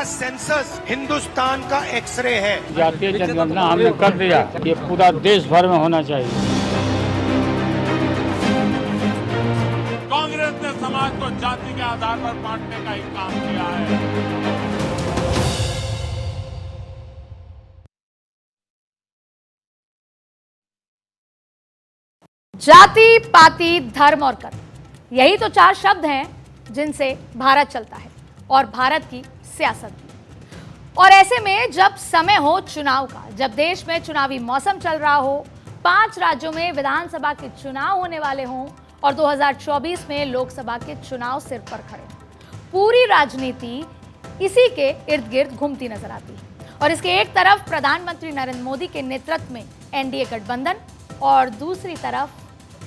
Census Hindustan का x ray है। जातीय जनगणना हमने कर दिया, ये पूरा देश भर में होना चाहिए। कांग्रेस ने समाज को जाति के आधार पर बांटने का ही काम किया है। जाति, पाति, धर्म और कर्म, यही तो 4 शब्द हैं जिनसे भारत चलता है और भारत की सियासत भी। और ऐसे में जब समय हो चुनाव का, जब देश में चुनावी मौसम चल रहा हो, 5 राज्यों में विधानसभा के चुनाव होने वाले हों और 2024 में लोकसभा के चुनाव सिर पर खड़े हों, पूरी राजनीति इसी के इर्द गिर्द घूमती नजर आती है। और इसके एक तरफ प्रधानमंत्री नरेंद्र मोदी के नेतृत्व में एनडीए गठबंधन और दूसरी तरफ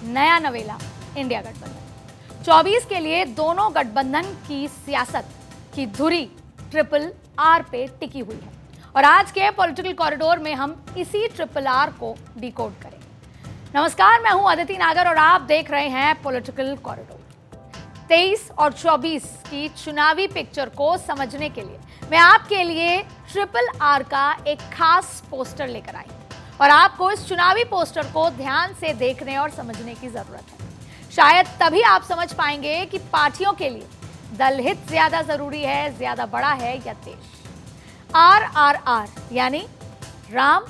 नया नवेला इंडिया गठबंधन। 24 के लिए दोनों गठबंधन की सियासत की धुरी ट्रिपल आर पे टिकी हुई है और आज के पॉलिटिकल कॉरिडोर में हम इसी ट्रिपल आर को डिकोड करेंगे। नमस्कार, मैं हूं अदिति नागर और आप देख रहे हैं पॉलिटिकल कॉरिडोर। 23 और 24 की चुनावी पिक्चर को समझने के लिए मैं आपके लिए ट्रिपल आर का एक खास पोस्टर लेकर आई और आपको इस चुनावी पोस्टर को ध्यान से देखने और समझने की जरूरत है। शायद तभी आप समझ पाएंगे कि पार्टियों के लिए दल हित ज्यादा जरूरी है, ज्यादा बड़ा है या देश। RRR यानी राम,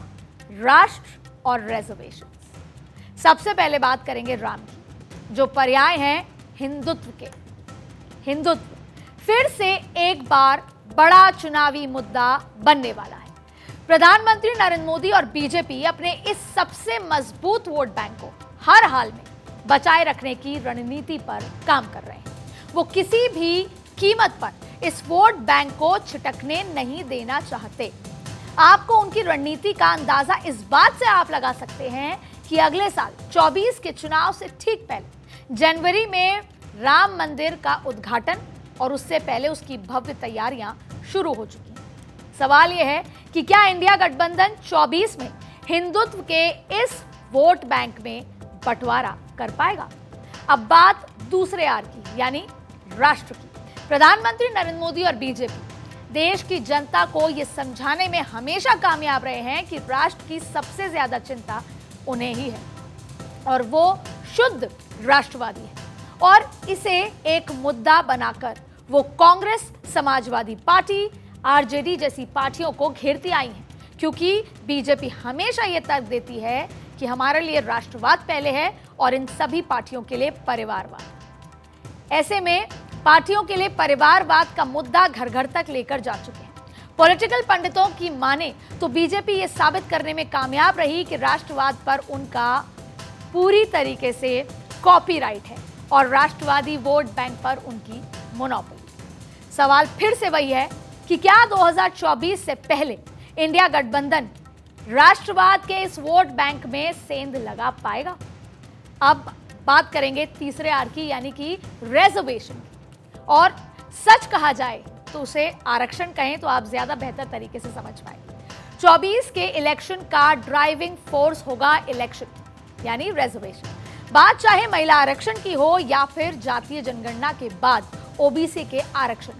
राष्ट्र और रिजर्वेशन। सबसे पहले बात करेंगे राम की, जो पर्याय हैं हिंदुत्व के। हिंदुत्व फिर से एक बार बड़ा चुनावी मुद्दा बनने वाला है। प्रधानमंत्री नरेंद्र मोदी और बीजेपी अपने इस सबसे मजबूत वोट बैंक को हर हाल में बचाए रखने की रणनीति पर काम कर रहे हैं। वो किसी भी कीमत पर इस वोट बैंक को छिटकने नहीं देना चाहते। आपको उनकी रणनीति का अंदाजा इस बात से आप लगा सकते हैं कि अगले साल 24 के चुनाव से ठीक पहले जनवरी में राम मंदिर का उद्घाटन और उससे पहले उसकी भव्य तैयारियां शुरू हो चुकी हैं। सवाल यह है कि क्या इंडिया गठबंधन 24 में हिंदुत्व के इस वोट बैंक में बंटवारा कर पाएगा? अब बात दूसरे आर की यानी राष्ट्र की। प्रधानमंत्री नरेंद्र मोदी और बीजेपी देश की जनता को यह समझाने में हमेशा कामयाब रहे हैं कि राष्ट्र की सबसे ज्यादा चिंता उन्हें ही है और वो शुद्ध राष्ट्रवादी है और इसे एक मुद्दा बनाकर वो कांग्रेस, समाजवादी पार्टी, आरजेडी जैसी पार्टियों को घेरती आई हैं, क्योंकि बीजेपी हमेशा यह तर्क देती है कि हमारे लिए राष्ट्रवाद पहले है और इन सभी पार्टियों के लिए परिवारवाद। ऐसे में पार्टियों के लिए परिवारवाद का मुद्दा घर घर तक लेकर जा चुके हैं। पॉलिटिकल पंडितों की माने तो बीजेपी ये साबित करने में कामयाब रही कि राष्ट्रवाद पर उनका पूरी तरीके से कॉपीराइट है और राष्ट्रवादी वोट बैंक पर उनकी मोनोपोली। सवाल फिर से वही है कि क्या 2024 से पहले इंडिया गठबंधन राष्ट्रवाद के इस वोट बैंक में सेंध लगा पाएगा? अब बात करेंगे तीसरे आर की यानी कि रिजर्वेशन। और सच कहा जाए तो उसे आरक्षण कहें तो आप ज्यादा बेहतर तरीके से समझ पाएंगे। 24 के इलेक्शन का ड्राइविंग फोर्स होगा इलेक्शन यानी रिजर्वेशन। बात चाहे महिला आरक्षण की हो या फिर जातीय जनगणना के बाद ओबीसी के आरक्षण,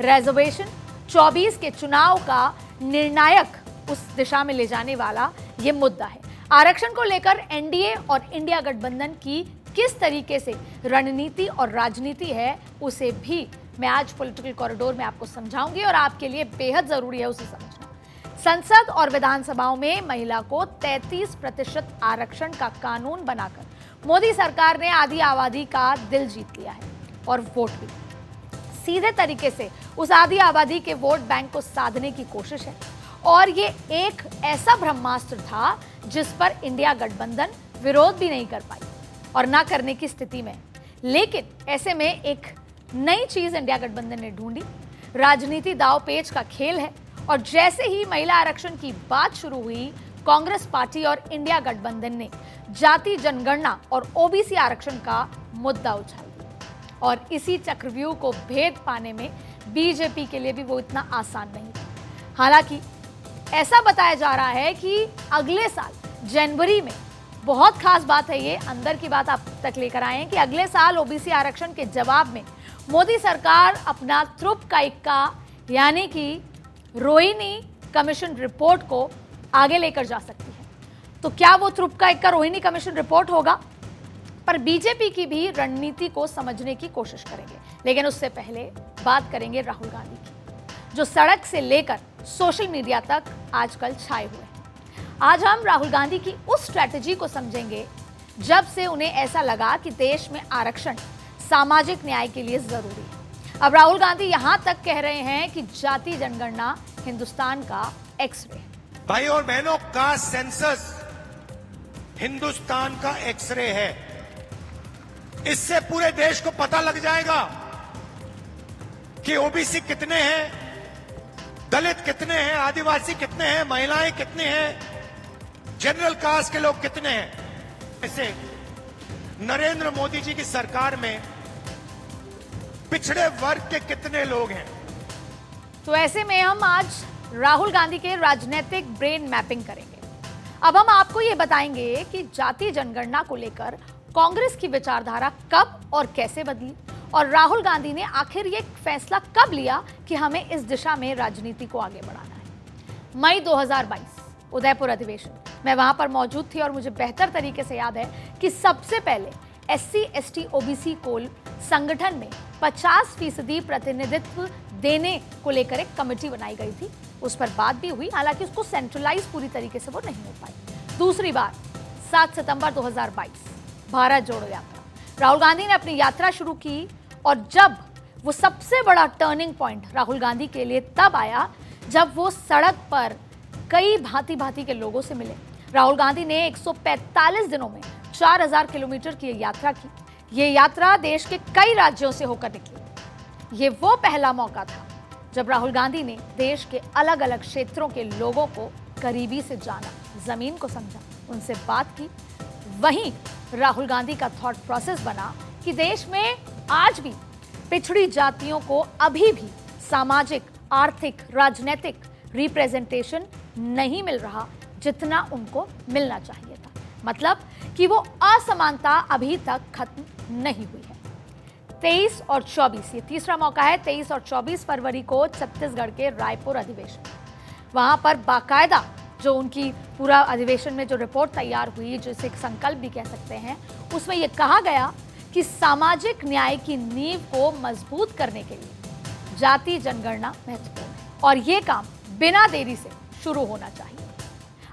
रिजर्वेशन 24 के चुनाव का निर्णायक उस दिशा में ले जाने वाला ये मुद्दा है। आरक्षण को लेकर एनडीए और इंडिया गठबंधन की किस तरीके से रणनीति और राजनीति है उसे भी मैं आज पॉलिटिकल कॉरिडोर में आपको समझाऊंगी और आपके लिए बेहद जरूरी है उसे समझना। संसद और विधानसभाओं में महिला को 33% आरक्षण का कानून बनाकर मोदी सरकार ने आधी आबादी का दिल जीत लिया है और वोट भी। सीधे तरीके से उस आधी आबादी के वोट बैंक को साधने की कोशिश है और ये एक ऐसा ब्रह्मास्त्र था जिस पर इंडिया गठबंधन विरोध भी नहीं कर पाई और ना करने की स्थिति में। लेकिन ऐसे में एक नई चीज इंडिया गठबंधन ने ढूंढी। राजनीति दाव पेच का खेल है और जैसे ही महिला आरक्षण की बात शुरू हुई, कांग्रेस पार्टी और इंडिया गठबंधन ने जाति जनगणना और ओबीसी आरक्षण का मुद्दा उछाल दिया और इसी चक्रव्यूह को भेद पाने में बीजेपी के लिए भी वो इतना आसान नहीं था। हालांकि ऐसा बताया जा रहा है कि अगले साल जनवरी में, बहुत खास बात है ये, अंदर की बात आप तक लेकर आए हैं कि अगले साल ओबीसी आरक्षण के जवाब में मोदी सरकार अपना त्रुप का इक्का यानी कि रोहिणी कमीशन रिपोर्ट को आगे लेकर जा सकती है। तो क्या वो त्रुपका का रोहिणी कमीशन रिपोर्ट होगा? पर बीजेपी की भी रणनीति को समझने की कोशिश करेंगे, लेकिन उससे पहले बात करेंगे राहुल गांधी की, जो सड़क से लेकर सोशल मीडिया तक आजकल छाए हुए हैं। आज हम राहुल गांधी की उस स्ट्रैटेजी को समझेंगे जब से उन्हें ऐसा लगा कि देश में आरक्षण सामाजिक न्याय के लिए जरूरी है। अब राहुल गांधी यहां तक कह रहे हैं कि जाति जनगणना हिंदुस्तान का एक्सरे है। भाई और बहनों, कास्ट सेंसस हिंदुस्तान का एक्सरे है। इससे पूरे देश को पता लग जाएगा कि ओबीसी कितने हैं, दलित कितने हैं, आदिवासी कितने हैं, महिलाएं कितने हैं, जनरल कास्ट के लोग कितने हैं। ऐसे नरेंद्र मोदी जी की सरकार में पिछड़े वर्ग के कितने लोग हैं। तो ऐसे में हम आज राहुल गांधी के राजनीतिक ब्रेन मैपिंग करेंगे। अब हम आपको यह बताएंगे कि जाति जनगणना को लेकर कांग्रेस की विचारधारा कब और कैसे बदली, और राहुल गांधी ने आखिर ये फैसला कब लिया कि हमें इस दिशा में राजनीति को आगे बढ़ाना है। मई 2022 उदयपुर अधिवेशन, मैं वहां पर मौजूद थी और मुझे बेहतर तरीके से याद है कि सबसे पहले SC ST OBC कोल संगठन में 50% प्रतिनिधित्व देने को लेकर एक कमेटी बनाई गई थी। उस पर बात भी हुई, हालांकि उसको सेंट्रलाइज पूरी तरीके से वो नहीं हो पाई। दूसरी बार 7 सितंबर 2022 भारत जोड़ो यात्रा, राहुल गांधी ने अपनी यात्रा शुरू की, और जब वो सबसे बड़ा टर्निंग पॉइंट राहुल गांधी के लिए तब आया जब वो सड़क पर कई भांति भांति के लोगों से मिले। राहुल गांधी ने 145 दिनों में 4000 किलोमीटर की यात्रा की। ये यात्रा देश के कई राज्यों से होकर निकली। ये वो पहला मौका था जब राहुल गांधी ने देश के अलग अलग क्षेत्रों के लोगों को करीबी से जाना, जमीन को समझा, उनसे बात की। वहीं राहुल गांधी का थॉट प्रोसेस बना कि देश में आज भी पिछड़ी जातियों को अभी भी सामाजिक, आर्थिक, राजनीतिक रिप्रेजेंटेशन नहीं मिल रहा जितना उनको मिलना चाहिए था। मतलब कि वो असमानता अभी तक खत्म नहीं हुई है। 23 और 24, ये तीसरा मौका है, 23 और 24 फरवरी को छत्तीसगढ़ के रायपुर अधिवेशन, वहां पर बाकायदा जो उनकी पूरा अधिवेशन में जो रिपोर्ट तैयार हुई, जिसे एक संकल्प भी कह सकते हैं, उसमें यह कहा गया कि सामाजिक न्याय की नींव को मजबूत करने के लिए जाति जनगणना महत्वपूर्ण है और ये काम बिना देरी से शुरू होना चाहिए।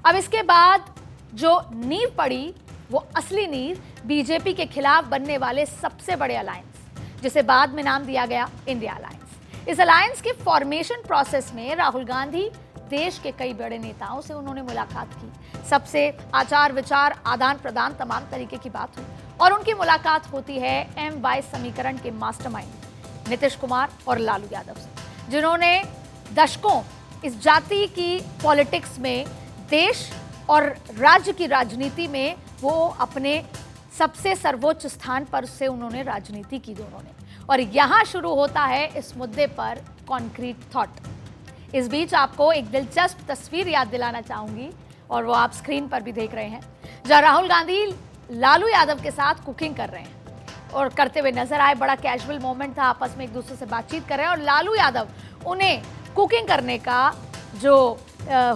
अब इसके बाद जो नींव पड़ी, वो असली नींव बीजेपी के खिलाफ बनने वाले सबसे बड़े अलायंस, जिसे बाद में नाम दिया गया इंडिया अलायंस। इस अलायंस के फॉर्मेशन प्रोसेस में राहुल गांधी देश के कई बड़े नेताओं से उन्होंने मुलाकात की। सबसे आचार विचार, आदान प्रदान, तमाम तरीके की बात हुई, और उनकी मुलाकात होती है MY समीकरण के मास्टरमाइंड नीतीश कुमार और लालू यादव से, जिन्होंने दशकों इस जाति की पॉलिटिक्स में, देश और राज्य की राजनीति में वो अपने सबसे सर्वोच्च स्थान पर से उन्होंने राजनीति की दोनों ने। और यहाँ शुरू होता है इस मुद्दे पर कॉन्क्रीट थॉट। इस बीच आपको एक दिलचस्प तस्वीर याद दिलाना चाहूंगी, और वो आप स्क्रीन पर भी देख रहे हैं, जहां राहुल गांधी लालू यादव के साथ कुकिंग कर रहे हैं और करते हुए नजर आए। बड़ा कैजुअल मोमेंट था, आपस में एक दूसरे से बातचीत कर रहे हैं और लालू यादव उन्हें कुकिंग करने का जो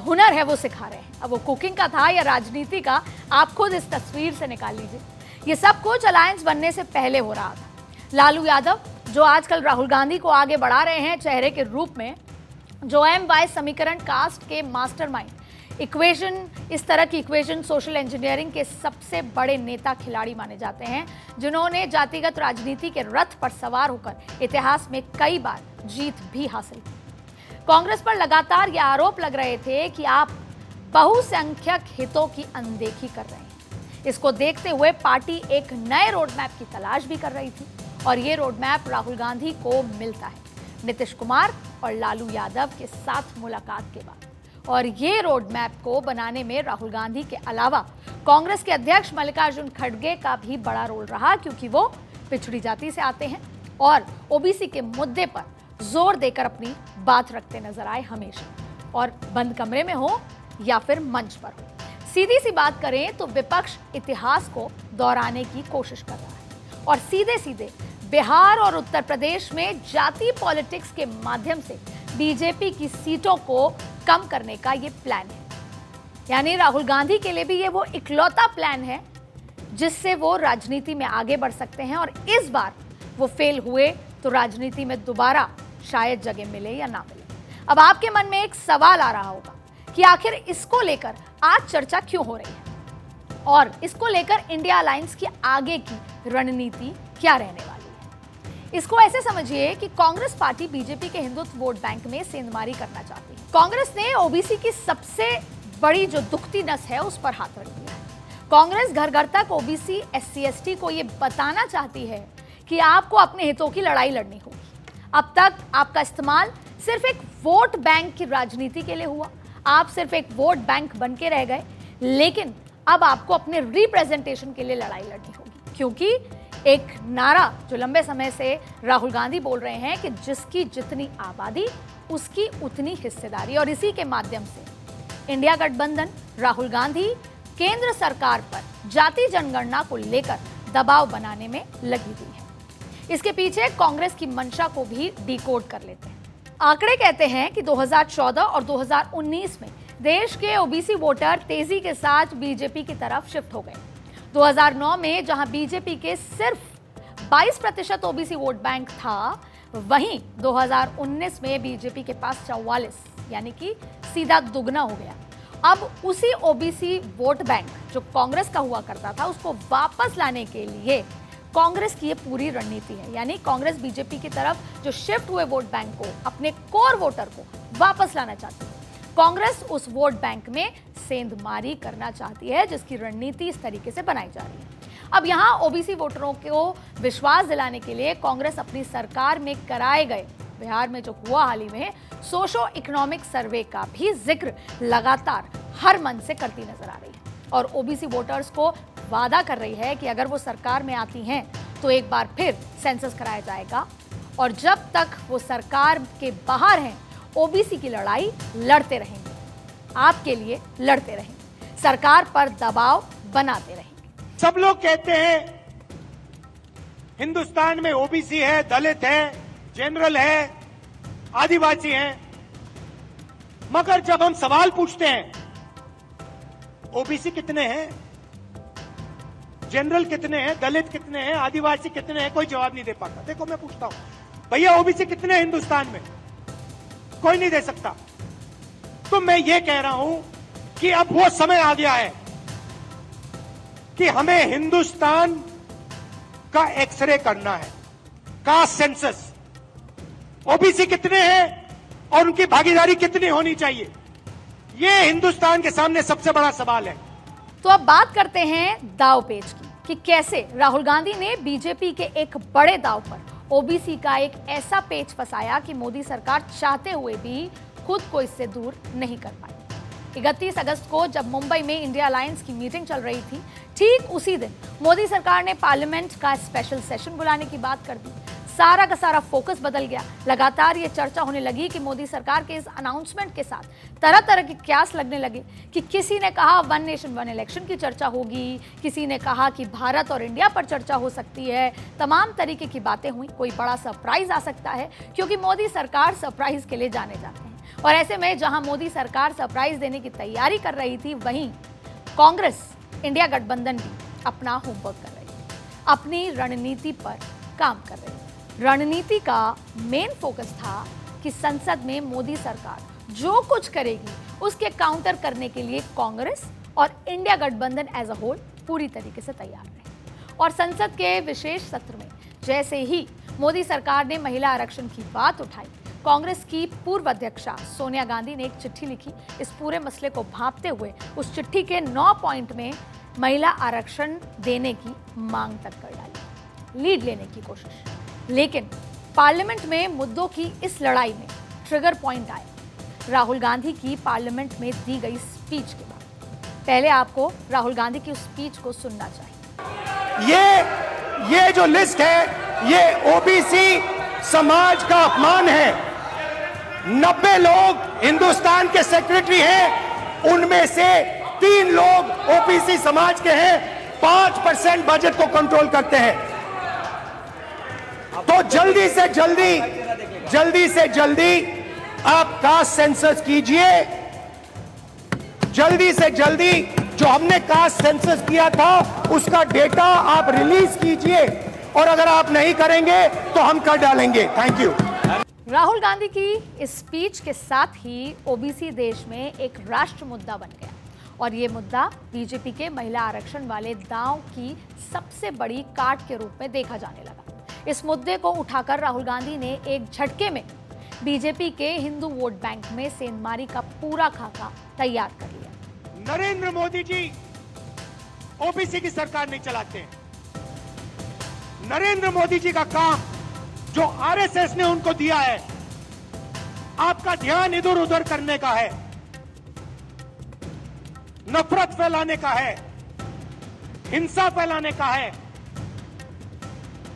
हुनर है वो सिखा रहे हैं। अब वो कुकिंग का था या राजनीति का, आप खुद इस तस्वीर से निकाल लीजिए। ये सब कुछ अलायंस बनने से पहले हो रहा था। लालू यादव जो आजकल राहुल गांधी को आगे बढ़ा रहे हैं चेहरे के रूप में, जो MY समीकरण कास्ट के मास्टरमाइंड, इक्वेशन, इस तरह की इक्वेशन, सोशल इंजीनियरिंग के सबसे बड़े नेता खिलाड़ी माने जाते हैं, जिन्होंने जातिगत राजनीति के रथ पर सवार होकर इतिहास में कई बार जीत भी हासिल की। कांग्रेस पर लगातार ये आरोप लग रहे थे कि आप बहुसंख्यक हितों की अनदेखी कर रहे हैं। इसको देखते हुए पार्टी एक नए रोडमैप की तलाश भी कर रही थी, और ये रोडमैप राहुल गांधी को मिलता है नीतीश कुमार और लालू यादव के साथ मुलाकात के बाद। और ये रोडमैप को बनाने में राहुल गांधी के अलावा कांग्रेस के अध्यक्ष मल्लिकार्जुन खड़गे का भी बड़ा रोल रहा, क्योंकि वो पिछड़ी जाति से आते हैं और ओबीसी के मुद्दे पर जोर देकर अपनी बात रखते नजर आए हमेशा, और बंद कमरे में हो या फिर मंच पर हो। सीधी सी बात करें तो विपक्ष इतिहास को दोहराने की कोशिश कर रहा है और सीधे सीधे बिहार और उत्तर प्रदेश में जाति पॉलिटिक्स के माध्यम से बीजेपी की सीटों को कम करने का ये प्लान है। यानी राहुल गांधी के लिए भी ये वो इकलौता प्लान है जिससे वो राजनीति में आगे बढ़ सकते हैं, और इस बार वो फेल हुए तो राजनीति में दोबारा शायद जगह मिले या ना मिले। अब आपके मन में एक सवाल आ रहा होगा कि आखिर इसको लेकर आज चर्चा क्यों हो रही है और इसको लेकर इंडिया अलायंस की आगे की रणनीति क्या रहने वाली है। इसको ऐसे समझिए कि कांग्रेस पार्टी बीजेपी के हिंदुत्व वोट बैंक में सेंधमारी करना चाहती है। कांग्रेस ने ओबीसी की सबसे बड़ी जो दुखती नस है उस पर हाथ रख दिया है। कांग्रेस घर घर तक ओबीसी SC ST को यह बताना चाहती है कि आपको अपने हितों की लड़ाई लड़नी होगी। अब तक आपका इस्तेमाल सिर्फ एक वोट बैंक की राजनीति के लिए हुआ, आप सिर्फ एक वोट बैंक बन के रह गए, लेकिन अब आपको अपने रिप्रेजेंटेशन के लिए लड़ाई लड़नी होगी, क्योंकि एक नारा जो लंबे समय से राहुल गांधी बोल रहे हैं कि जिसकी जितनी आबादी उसकी उतनी हिस्सेदारी, और इसी के माध्यम से इंडिया गठबंधन राहुल गांधी केंद्र सरकार पर जाति जनगणना को लेकर दबाव बनाने में लगी हुई है। इसके पीछे कांग्रेस की मंशा को भी डिकोड कर लेते हैं। आंकड़े कहते हैं कि 2014 और 2019 में देश के ओबीसी वोटर तेजी के साथ बीजेपी की तरफ शिफ्ट हो गए। 2009 में जहां बीजेपी के सिर्फ 22% ओबीसी वोट बैंक था, वहीं 2019 में बीजेपी के पास 44, यानी कि सीधा दुगना हो गया। अब उसी ओबीसी वोट बैंक जो कांग्रेस का हुआ करता था उसको वापस लाने के लिए कांग्रेस की ये पूरी रणनीति है। यानी कांग्रेस बीजेपी की तरफ जो शिफ्ट हुए वोट बैंक को, अपने कोर वोटर को वापस लाना चाहती है। कांग्रेस उस वोट बैंक में सेंधमारी करना चाहती है, जिसकी रणनीति इस तरीके से बनाई जा रही है। अब यहां ओबीसी वोटरों को विश्वास दिलाने के लिए कांग्रेस अपनी सरकार में कराए गए, बिहार में जो हुआ हाल ही में सोशो इकोनॉमिक सर्वे का भी जिक्र लगातार हर मन से करती नजर आ रही है, और ओबीसी वोटर्स को वादा कर रही है कि अगर वो सरकार में आती हैं तो एक बार फिर सेंसस कराया जाएगा, और जब तक वो सरकार के बाहर हैं ओबीसी की लड़ाई लड़ते रहेंगे, आपके लिए लड़ते रहेंगे, सरकार पर दबाव बनाते रहेंगे। सब लोग कहते हैं हिंदुस्तान में ओबीसी है, दलित है, जनरल है, आदिवासी हैं, मगर जब हम सवाल पूछते हैं ओबीसी कितने हैं, जनरल कितने हैं, दलित कितने हैं, आदिवासी कितने हैं, कोई जवाब नहीं दे पाता। देखो मैं पूछता हूं भैया ओबीसी कितने हैं हिंदुस्तान में, कोई नहीं दे सकता। तो मैं ये कह रहा हूं कि अब वो समय आ गया है कि हमें हिंदुस्तान का एक्सरे करना है, कास्ट सेंसस। ओबीसी कितने हैं और उनकी भागीदारी कितनी होनी चाहिए, यह हिंदुस्तान के सामने सबसे बड़ा सवाल है। तो अब बात करते हैं दाव पेच की कि कैसे राहुल गांधी ने बीजेपी के एक बड़े दाव पर ओबीसी का एक ऐसा पेच फंसाया कि मोदी सरकार चाहते हुए भी खुद को इससे दूर नहीं कर पाई। 31 अगस्त को जब मुंबई में इंडिया अलायंस की मीटिंग चल रही थी, ठीक उसी दिन मोदी सरकार ने पार्लियामेंट का स्पेशल सेशन बुलाने की बात कर दी। सारा का सारा फोकस बदल गया। लगातार ये चर्चा होने लगी कि मोदी सरकार के इस अनाउंसमेंट के साथ तरह तरह के क्यास लगने लगे कि किसी ने कहा 1 नेशन 1 इलेक्शन की चर्चा होगी, किसी ने कहा कि भारत और इंडिया पर चर्चा हो सकती है, तमाम तरीके की बातें हुई। कोई बड़ा सरप्राइज आ सकता है, क्योंकि मोदी सरकार सरप्राइज के लिए जाने जाते हैं, और ऐसे में जहां मोदी सरकार सरप्राइज देने की तैयारी कर रही थी, वहीं कांग्रेस इंडिया गठबंधन भी अपना होमवर्क कर रही है, अपनी रणनीति पर काम कर रही है। रणनीति का मेन फोकस था कि संसद में मोदी सरकार जो कुछ करेगी उसके काउंटर करने के लिए कांग्रेस और इंडिया गठबंधन एज अ होल पूरी तरीके से तैयार रहे। और संसद के विशेष सत्र में जैसे ही मोदी सरकार ने महिला आरक्षण की बात उठाई, कांग्रेस की पूर्व अध्यक्षा सोनिया गांधी ने एक चिट्ठी लिखी। इस पूरे मसले को भांपते हुए उस चिट्ठी के 9 पॉइंट में महिला आरक्षण देने की मांग तक कर डाली, लीड लेने की कोशिश। लेकिन पार्लियामेंट में मुद्दों की इस लड़ाई में ट्रिगर पॉइंट आए राहुल गांधी की पार्लियामेंट में दी गई स्पीच के बाद। पहले आपको राहुल गांधी की उस स्पीच को सुनना चाहिए। ये जो लिस्ट है, ये ओबीसी समाज का अपमान है। 90 लोग हिंदुस्तान के सेक्रेटरी हैं, उनमें से 3 लोग ओबीसी समाज के हैं, 5% बजट को कंट्रोल करते हैं। तो जल्दी से जल्दी आप कास्ट सेंसस कीजिए, जल्दी से जल्दी। जो हमने कास्ट सेंसस किया था उसका डेटा आप रिलीज कीजिए, और अगर आप नहीं करेंगे तो हम कर डालेंगे। Thank you. राहुल गांधी की इस स्पीच के साथ ही ओबीसी देश में एक राष्ट्र मुद्दा बन गया, और ये मुद्दा बीजेपी के महिला आरक्षण वाले दांव की सबसे बड़ी काट के रूप में देखा जाने लगा। इस मुद्दे को उठाकर राहुल गांधी ने एक झटके में बीजेपी के हिंदू वोट बैंक में सेंधमारी का पूरा खाका तैयार कर लिया। नरेंद्र मोदी जी ओबीसी की सरकार नहीं चलाते हैं। नरेंद्र मोदी जी का काम जो आरएसएस ने उनको दिया है, आपका ध्यान इधर उधर करने का है, नफरत फैलाने का है, हिंसा फैलाने का है।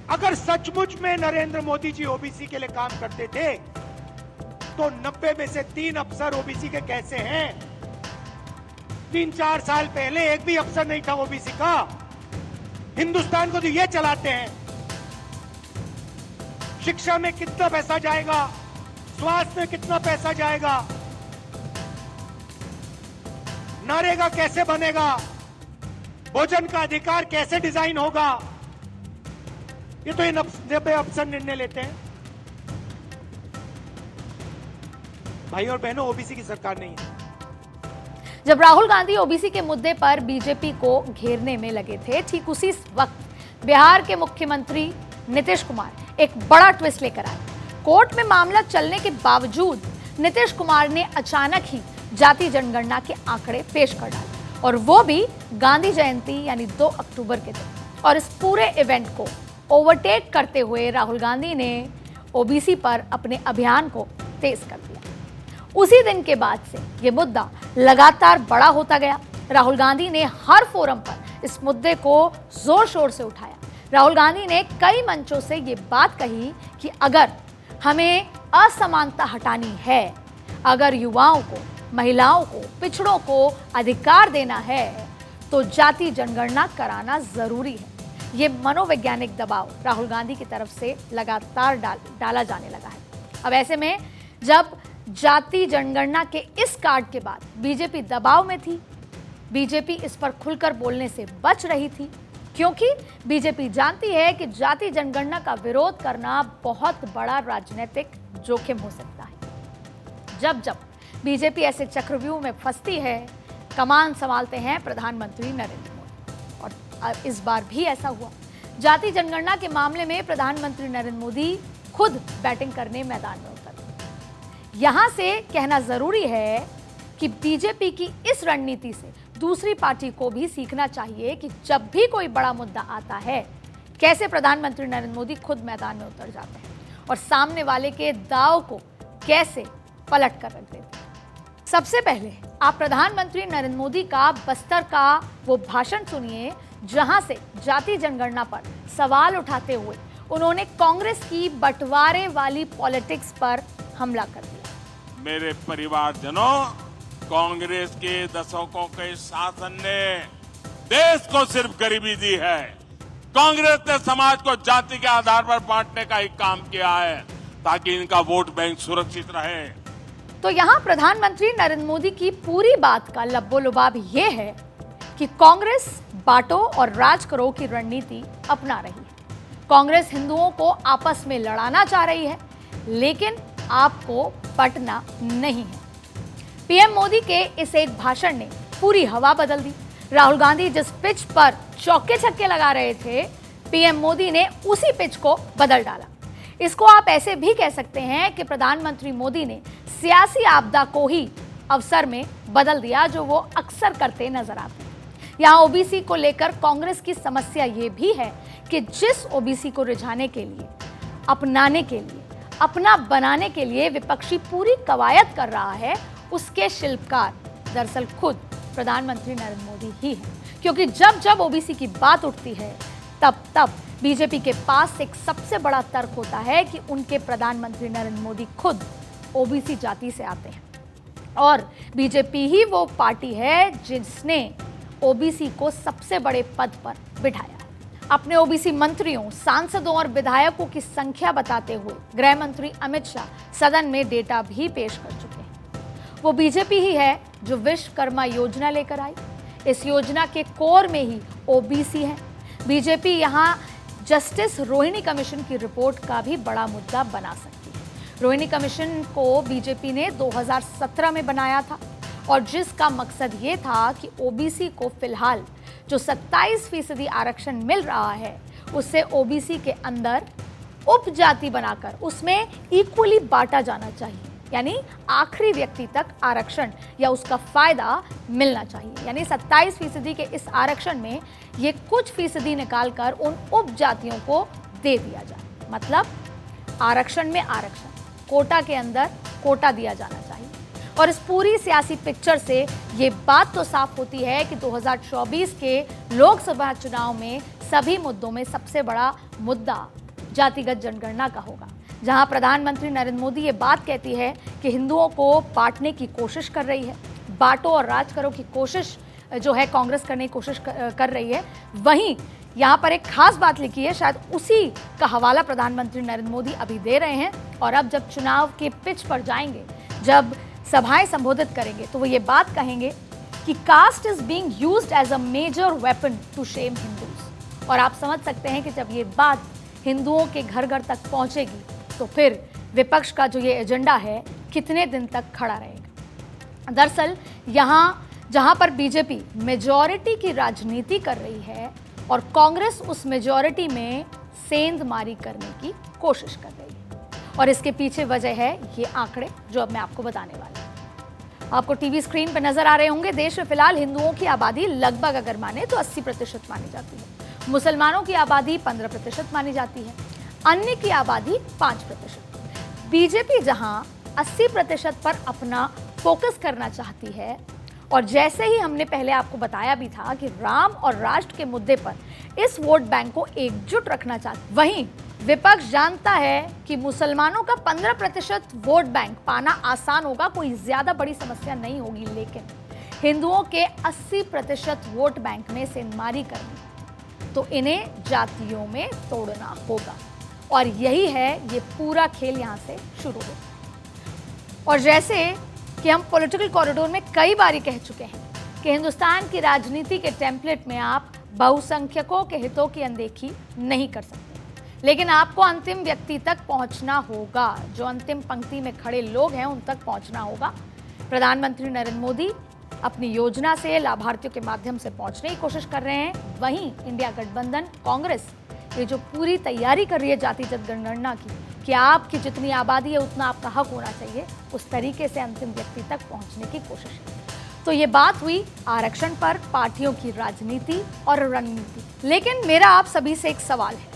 अगर सचमुच में नरेंद्र मोदी जी ओबीसी के लिए काम करते थे तो 90 में से 3 अफसर ओबीसी के कैसे हैं? 3-4 साल पहले एक भी अफसर नहीं था ओबीसी का। हिंदुस्तान को तो ये चलाते हैं। शिक्षा में कितना पैसा जाएगा, स्वास्थ्य में कितना पैसा जाएगा, नरेगा कैसे बनेगा, भोजन का अधिकार कैसे डिजाइन होगा, ये तो इन अफसर निर्णय लेते हैं। भाई और बहनों, ओबीसी की सरकार नहीं है। जब राहुल गांधी ओबीसी के मुद्दे पर बीजेपी को घेरने में लगे थे, ठीक उसी वक्त बिहार के मुख्यमंत्री नीतीश कुमार एक बड़ा ट्विस्ट लेकर आए। कोर्ट में मामला चलने के बावजूद नीतीश कुमार ने अचानक ही जाति जनगणना के आंकड़े पेश कर डाले, और वो भी गांधी जयंती यानी 2 अक्टूबर के दिन। और इस पूरे इवेंट को ओवरटेक करते हुए राहुल गांधी ने ओबीसी पर अपने अभियान को तेज कर दिया। उसी दिन के बाद से ये मुद्दा लगातार बड़ा होता गया। राहुल गांधी ने हर फोरम पर इस मुद्दे को जोर शोर से उठाया। राहुल गांधी ने कई मंचों से ये बात कही कि अगर हमें असमानता हटानी है, अगर युवाओं को, महिलाओं को, पिछड़ों को अधिकार देना है, तो जाति जनगणना कराना जरूरी है। ये मनोवैज्ञानिक दबाव राहुल गांधी की तरफ से लगातार डाला जाने लगा है। अब ऐसे में जब जाति जनगणना के इस कार्ड के बाद बीजेपी दबाव में थी, बीजेपी इस पर खुलकर बोलने से बच रही थी, क्योंकि बीजेपी जानती है कि जाति जनगणना का विरोध करना बहुत बड़ा राजनीतिक जोखिम हो सकता है। जब जब बीजेपी ऐसे चक्रव्यूह में फंसती है, कमान संभालते हैं प्रधानमंत्री नरेंद्र मोदी, और इस बार भी ऐसा हुआ। जाति जनगणना के मामले में प्रधानमंत्री नरेंद्र मोदी खुद बैटिंग करने मैदान में उतरे। यहां से कहना जरूरी है कि बीजेपी की इस रणनीति से दूसरी पार्टी को भी सीखना चाहिए कि जब भी कोई बड़ा मुद्दा आता है, कैसे प्रधानमंत्री नरेंद्र मोदी खुद मैदान में उतर जाते हैं और सामने वाले के दाव को कैसे पलट कर रख देते हैं। सबसे पहले आप प्रधानमंत्री नरेंद्र मोदी का बस्तर का वो भाषण सुनिए, जहां से जाति जनगणना पर सवाल उठाते हुए उन्होंने कांग्रेस की बंटवारे वाली पॉलिटिक्स पर हमला कर दिया। मेरे परिवारजनों, कांग्रेस के दशकों के शासन ने देश को सिर्फ गरीबी दी है। कांग्रेस ने समाज को जाति के आधार पर बांटने का ही काम किया है ताकि इनका वोट बैंक सुरक्षित रहे। तो यहाँ प्रधानमंत्री नरेंद्र मोदी की पूरी बात का लब्बो-लुबाब ये है कि कांग्रेस बांटो और राज करो की रणनीति अपना रही है। कांग्रेस हिंदुओं को आपस में लड़ाना चाह रही है, लेकिन आपको बंटना नहीं है। पीएम मोदी के इस एक भाषण ने पूरी हवा बदल दी। राहुल गांधी जिस पिच पर चौके छक्के लगा रहे थे, पीएम मोदी ने उसी पिच को बदल डाला। इसको आप ऐसे भी कह सकते हैं कि प्रधानमंत्री मोदी ने सियासी आपदा को ही अवसर में बदल दिया, जो वो अक्सर करते नजर आते हैं। यहाँ ओबीसी को लेकर कांग्रेस की समस्या ये भी है कि जिस ओबीसी को रिझाने के लिए, अपनाने के लिए, अपना बनाने के लिए विपक्षी पूरी कवायद कर रहा है, उसके शिल्पकार दरअसल खुद प्रधानमंत्री नरेंद्र मोदी ही हैं। क्योंकि जब जब ओबीसी की बात उठती है, तब तब बीजेपी के पास एक सबसे बड़ा तर्क होता है कि उनके प्रधानमंत्री नरेंद्र मोदी खुद ओबीसी जाति से आते हैं, और बीजेपी ही वो पार्टी है जिसने ओबीसी को सबसे बड़े पद पर बिठाया। अपने ओबीसी मंत्रियों, सांसदों और विधायकों की संख्या बताते हुए गृह मंत्री अमित शाह सदन में डेटा भी पेश कर चुके हैं। वो बीजेपी ही है जो विश्वकर्मा योजना लेकर आई। इस योजना के कोर में ही ओबीसी है। बीजेपी यहां जस्टिस रोहिणी कमीशन की रिपोर्ट का भी बड़ा मुद्दा बना सकती है। रोहिणी कमीशन को बीजेपी ने 2017 में बनाया था और जिसका मकसद ये था कि ओबीसी को फिलहाल जो 27% आरक्षण मिल रहा है उससे ओबीसी के अंदर उपजाति बनाकर उसमें इक्वली बांटा जाना चाहिए, यानी आखिरी व्यक्ति तक आरक्षण या उसका फायदा मिलना चाहिए। यानी 27% के इस आरक्षण में ये कुछ फीसदी निकालकर उन उपजातियों को दे दिया जाए। मतलब आरक्षण में आरक्षण, कोटा के अंदर कोटा दिया जाना चाहिए। और इस पूरी सियासी पिक्चर से ये बात तो साफ होती है कि 2024 के लोकसभा चुनाव में सभी मुद्दों में सबसे बड़ा मुद्दा जातिगत जनगणना का होगा, जहां प्रधानमंत्री नरेंद्र मोदी ये बात कहती है कि हिंदुओं को बांटने की कोशिश कर रही है, बांटो और राज करो की कोशिश जो है कांग्रेस करने की कोशिश कर रही है। वहीं यहाँ पर एक खास बात लिखी है, शायद उसी का हवाला प्रधानमंत्री नरेंद्र मोदी अभी दे रहे हैं। और अब जब चुनाव के पिच पर जाएंगे, जब सभाएं संबोधित करेंगे, तो वो ये बात कहेंगे कि caste is being used as a major weapon to shame Hindus. और आप समझ सकते हैं कि जब ये बात हिंदुओं के घर घर तक पहुंचेगी तो फिर विपक्ष का जो ये एजेंडा है कितने दिन तक खड़ा रहेगा। दरअसल यहाँ जहां पर बीजेपी मेजॉरिटी की राजनीति कर रही है और कांग्रेस उस मेजॉरिटी में सेंधमारी करने की कोशिश कर रही है, और इसके पीछे वजह है ये आंकड़े जो अब मैं आपको बताने वाला हूं। आपको टीवी स्क्रीन पर नजर आ रहे होंगे। देश में फिलहाल हिंदुओं की आबादी लगभग अगर माने तो 80% मानी जाती है। मुसलमानों की आबादी 15% मानी जाती है। अन्य की आबादी 5%। बीजेपी जहां 80% पर अपना फोकस करना चाहती है, और जैसे ही हमने पहले आपको बताया भी था कि राम और राष्ट्र के मुद्दे पर इस वोट बैंक को एकजुट रखना चाहती, वहीं विपक्ष जानता है कि मुसलमानों का 15% वोट बैंक पाना आसान होगा, कोई ज्यादा बड़ी समस्या नहीं होगी, लेकिन हिंदुओं के 80% वोट बैंक में सेंधमारी करनी तो इन्हें जातियों में तोड़ना होगा। और यही है ये पूरा खेल यहां से शुरू होगा। और जैसे कि हम पॉलिटिकल कॉरिडोर में कई बार कह चुके हैं कि हिंदुस्तान की राजनीति के टेम्पलेट में आप बहुसंख्यकों के हितों की अनदेखी नहीं कर सकते, लेकिन आपको अंतिम व्यक्ति तक पहुंचना होगा। जो अंतिम पंक्ति में खड़े लोग हैं उन तक पहुंचना होगा। प्रधानमंत्री नरेंद्र मोदी अपनी योजना से लाभार्थियों के माध्यम से पहुंचने की कोशिश कर रहे हैं। वहीं इंडिया गठबंधन कांग्रेस ये जो पूरी तैयारी कर रही है जातिगत जनगणना की कि आपकी जितनी आबादी है उतना आपका हक होना चाहिए, उस तरीके से अंतिम व्यक्ति तक पहुंचने की कोशिश है। तो ये बात हुई आरक्षण पर पार्टियों की राजनीति और रणनीति। लेकिन मेरा आप सभी से एक सवाल है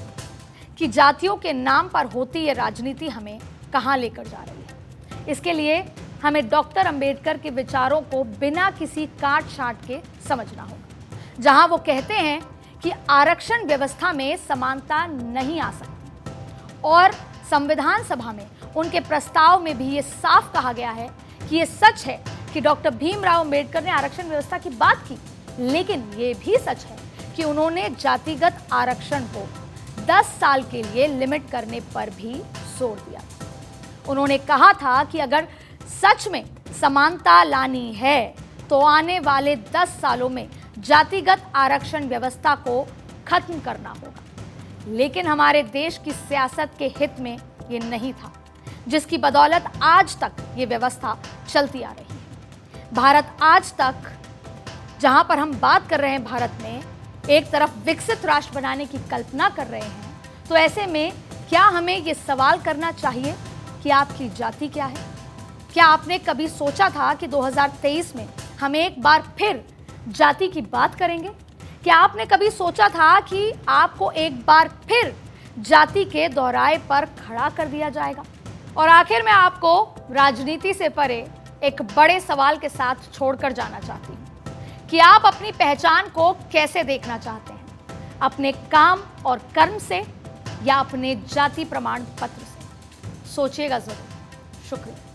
कि जातियों के नाम पर होती ये राजनीति हमें कहां लेकर जा रही है। इसके लिए हमें डॉक्टर अंबेडकर के विचारों को बिना किसी काट छांट के समझना होगा, जहां वो कहते हैं कि आरक्षण व्यवस्था में समानता नहीं आ सकती। और संविधान सभा में उनके प्रस्ताव में भी ये साफ कहा गया है कि ये सच है कि डॉक्टर भीमराव अंबेडकर ने आरक्षण व्यवस्था की बात की, लेकिन ये भी सच है कि उन्होंने जातिगत आरक्षण को 10 साल के लिए लिमिट करने पर भी जोर दिया। उन्होंने कहा था कि अगर सच में समानता लानी है तो आने वाले 10 सालों में जातिगत आरक्षण व्यवस्था को खत्म करना होगा। लेकिन हमारे देश की सियासत के हित में ये नहीं था, जिसकी बदौलत आज तक ये व्यवस्था चलती आ रही है। भारत आज तक, जहां पर हम बात कर रहे हैं भारत में एक तरफ विकसित राष्ट्र बनाने की कल्पना कर रहे हैं, तो ऐसे में क्या हमें ये सवाल करना चाहिए कि आपकी जाति क्या है? क्या आपने कभी सोचा था कि 2023 में हम एक बार फिर जाति की बात करेंगे? क्या आपने कभी सोचा था कि आपको एक बार फिर जाति के दोहराए पर खड़ा कर दिया जाएगा? और आखिर में आपको राजनीति से परे एक बड़े सवाल के साथ छोड़कर जाना चाहती हूं कि आप अपनी पहचान को कैसे देखना चाहते हैं, अपने काम और कर्म से या अपने जाति प्रमाण पत्र से? सोचिएगा जरूर। शुक्रिया।